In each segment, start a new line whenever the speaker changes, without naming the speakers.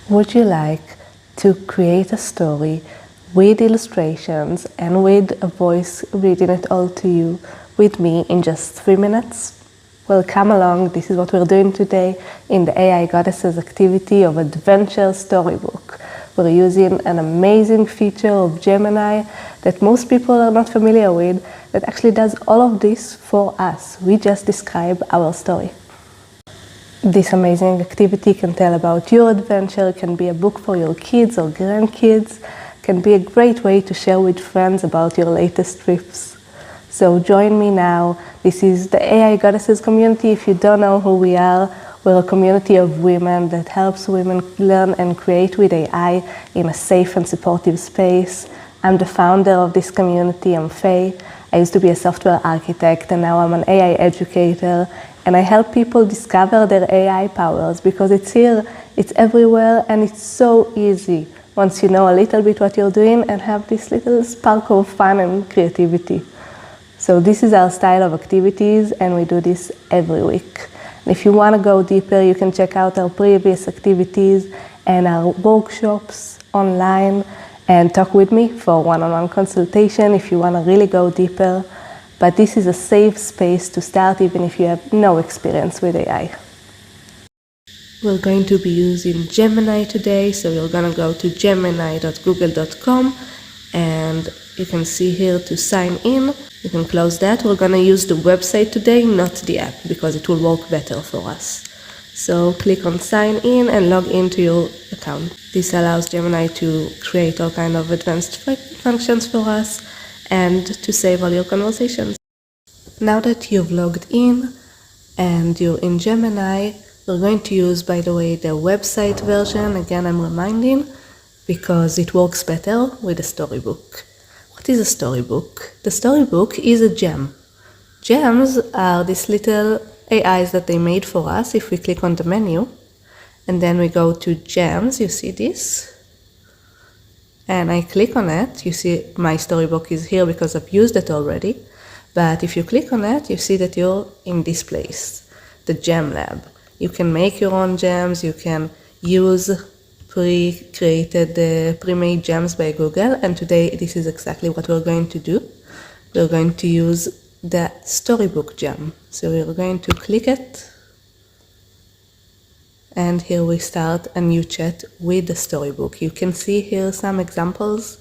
Would you like to create a story with illustrations and with a voice reading it all to you with me in just 3 minutes? Well, come along, this is what we're doing today in the AI Goddesses activity of Adventure Storybook. We're using an amazing feature of Gemini that most people are not familiar with that actually does all of this for us. We just describe our story. This amazing activity can tell about your adventure, can be a book for your kids or grandkids, can be a great way to share with friends about your latest trips. So join me now. This is the AI Goddesses community. If you don't know who we are, we're a community of women that helps women learn and create with AI in a safe and supportive space. I'm the founder of this community. I'm Faye. I used to be a software architect and now I'm an AI educator. And I help people discover their AI powers because it's here, it's everywhere, and it's so easy once you know a little bit what you're doing and have this little spark of fun and creativity. So this is our style of activities, and we do this every week. And if you want to go deeper, you can check out our previous activities and our workshops online and talk with me for one-on-one consultation if you want to really go deeper. But this is a safe space to start even if you have no experience with AI. We're going to be using Gemini today, so you're going to go to gemini.google.com and you can see here to sign in. You can close that. We're going to use the website today, not the app, because it will work better for us. So click on sign in and log into your account. This allows Gemini to create all kind of advanced functions for us and to save all your conversations. Now that you've logged in and you're in Gemini, we're going to use, by the way, the website version. Again, I'm reminding because it works better with a storybook. What is a storybook? The storybook is a gem. Gems are these little AIs that they made for us. If we click on the menu and then we go to gems, you see this? And I click on it, you see my storybook is here because I've used it already. But if you click on it, you see that you're in this place, the Gem Lab. You can make your own gems, you can use pre-created, pre-made gems by Google. And today, this is exactly what we're going to do. We're going to use the storybook gem. So we're going to click it. And here we start a new chat with the storybook. You can see here some examples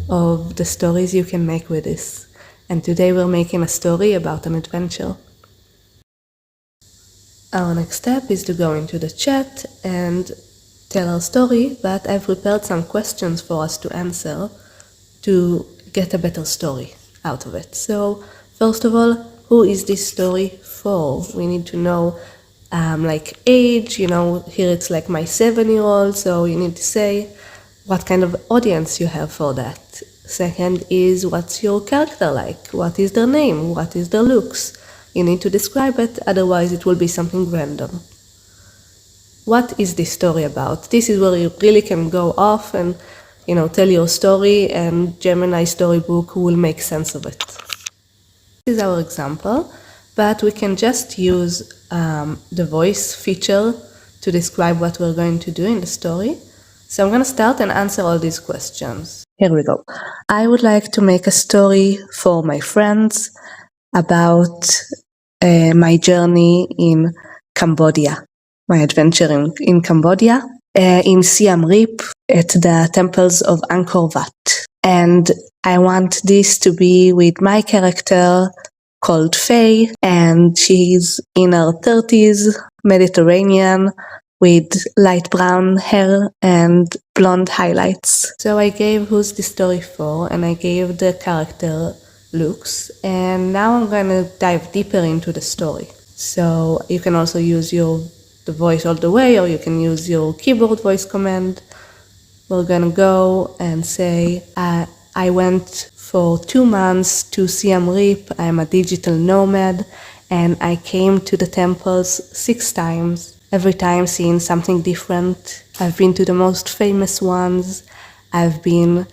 of the stories you can make with this. And today we're making a story about an adventure. Our next step is to go into the chat and tell our story, but I've prepared some questions for us to answer to get a better story out of it. So first of all, who is this story for? We need to know like age, here it's like my 7-year-old, so you need to say what kind of audience you have for that. Second is, what's your character like? What is their name? What is their looks? You need to describe it, otherwise it will be something random. What is this story about? This is where you really can go off and tell your story, and Gemini Storybook will make sense of it. This is our example. But we can just use the voice feature to describe what we're going to do in the story. So I'm going to start and answer all these questions. Here we go. I would like to make a story for my friends about my journey in Cambodia, my adventure in Cambodia, in Siem Reap at the temples of Angkor Wat. And I want this to be with my character called Faye, and she's in her 30s, Mediterranean, with light brown hair and blonde highlights. So I gave who's the story for, and I gave the character looks, and now I'm gonna dive deeper into the story. So you can also use the voice all the way, or you can use your keyboard voice command. We're gonna go and say, I went for 2 months to Siem Reap. I'm a digital nomad, and I came to the temples 6 times, every time seeing something different. I've been to the most famous ones. I've been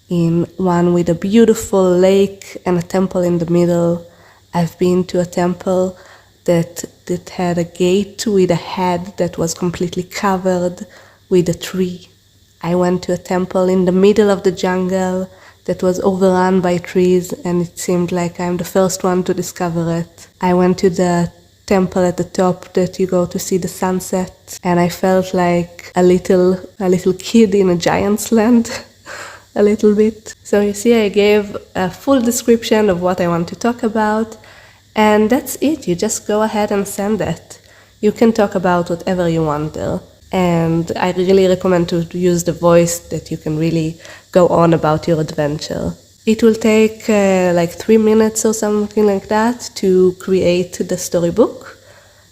in one with a beautiful lake and a temple in the middle. I've been to a temple that had a gate with a head that was completely covered with a tree. I went to a temple in the middle of the jungle that was overrun by trees, and it seemed like I'm the first one to discover it. I went to the temple at the top that you go to see the sunset, and I felt like a little kid in a giant's land. A little bit. So you see, I gave a full description of what I want to talk about, and that's it. You just go ahead and send it. You can talk about whatever you want there. And I really recommend to use the voice that you can really go on about your adventure. It will take like 3 minutes or something like that to create the storybook,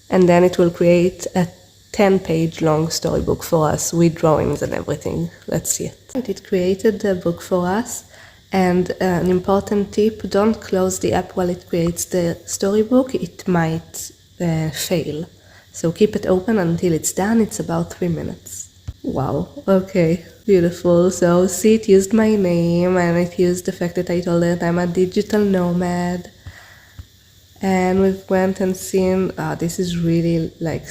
and then it will create a 10-page long storybook for us with drawings and everything. Let's see it. It created the book for us, and an important tip, don't close the app while it creates the storybook. It might fail. So keep it open until it's done. It's about 3 minutes. Wow, okay, beautiful. So see, it used my name, and it used the fact that I told it I'm a digital nomad. And we went and seen, this is really like,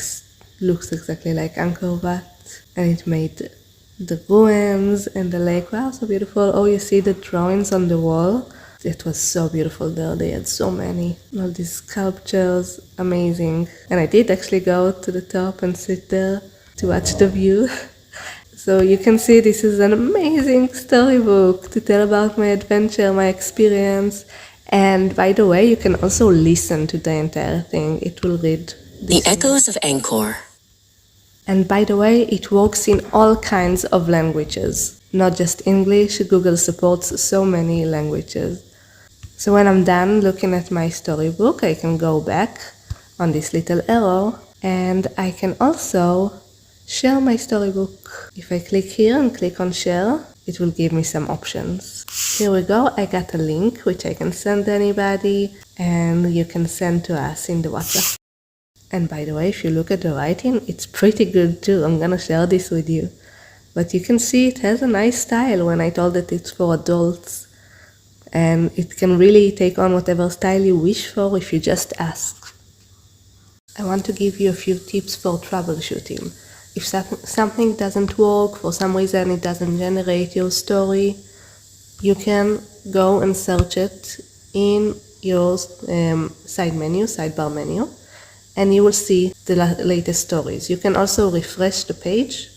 looks exactly like Angkor Wat. And it made the ruins and the lake. Wow, so beautiful. Oh, you see the drawings on the wall? It was so beautiful there. They had so many. All these sculptures, amazing. And I did actually go to the top and sit there to watch the view. So you can see this is an amazing storybook to tell about my adventure, my experience. And by the way, you can also listen to the entire thing. It will read
The Echoes of Angkor.
And by the way, it works in all kinds of languages, not just English. Google supports so many languages. So when I'm done looking at my storybook, I can go back on this little arrow, and I can also share my storybook. If I click here and click on share, it will give me some options. Here we go. I got a link which I can send to anybody, and you can send to us in the WhatsApp. And by the way, if you look at the writing, it's pretty good too. I'm gonna share this with you. But you can see it has a nice style when I told it it's for adults. And it can really take on whatever style you wish for if you just ask. I want to give you a few tips for troubleshooting. If something doesn't work, for some reason it doesn't generate your story, you can go and search it in your sidebar menu. And you will see the latest stories. You can also refresh the page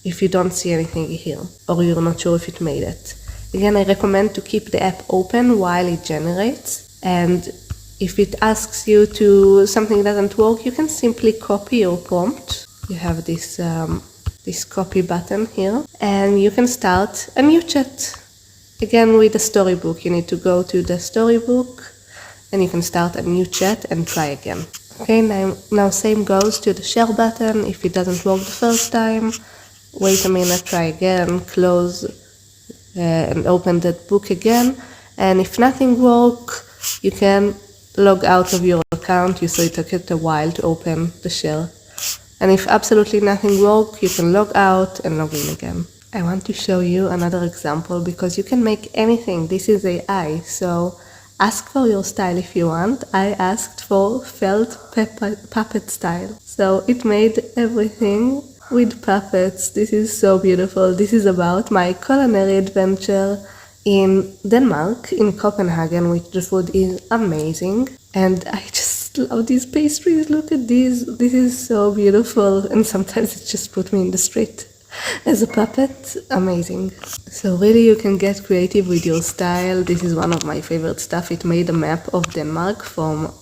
if you don't see anything here, or you're not sure if it made it. Again, I recommend to keep the app open while it generates, and if it asks you to something doesn't work, you can simply copy your prompt. You have this copy button here, and you can start a new chat. Again, with the storybook, you need to go to the storybook, and you can start a new chat and try again. Okay, now same goes to the share button. If it doesn't work the first time, wait a minute, try again, close and open that book again. And if nothing works, you can log out of your account. You saw it took a while to open the share. And if absolutely nothing works, you can log out and log in again. I want to show you another example because you can make anything. This is AI, so ask for your style if you want. I asked for felt puppet style. So it made everything with puppets. This is so beautiful. This is about my culinary adventure in Denmark, in Copenhagen, which the food is amazing. And I just love these pastries. Look at these. This is so beautiful. And sometimes it just put me in the street as a puppet. Amazing. So really you can get creative with your style. This is one of my favorite stuff. It made a map of Denmark from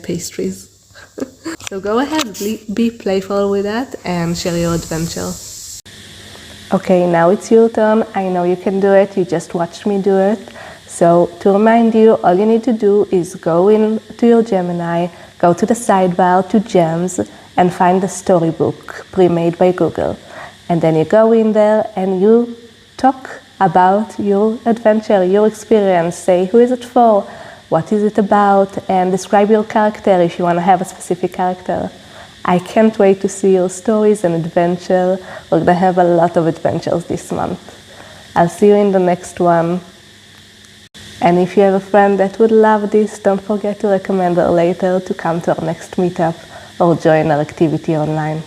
pastries. So go ahead, be playful with that and share your adventure. Okay, now it's your turn. I know you can do it. You just watched me do it. So to remind you, all you need to do is go into your Gemini, go to the sidebar to Gems, and find the storybook pre-made by Google. And then you go in there and you talk about your adventure, your experience. Say, who is it for? What is it about? And describe your character if you want to have a specific character. I can't wait to see your stories and adventure. We're going to have a lot of adventures this month. I'll see you in the next one. And if you have a friend that would love this, don't forget to recommend her later to come to our next meetup or join our activity online.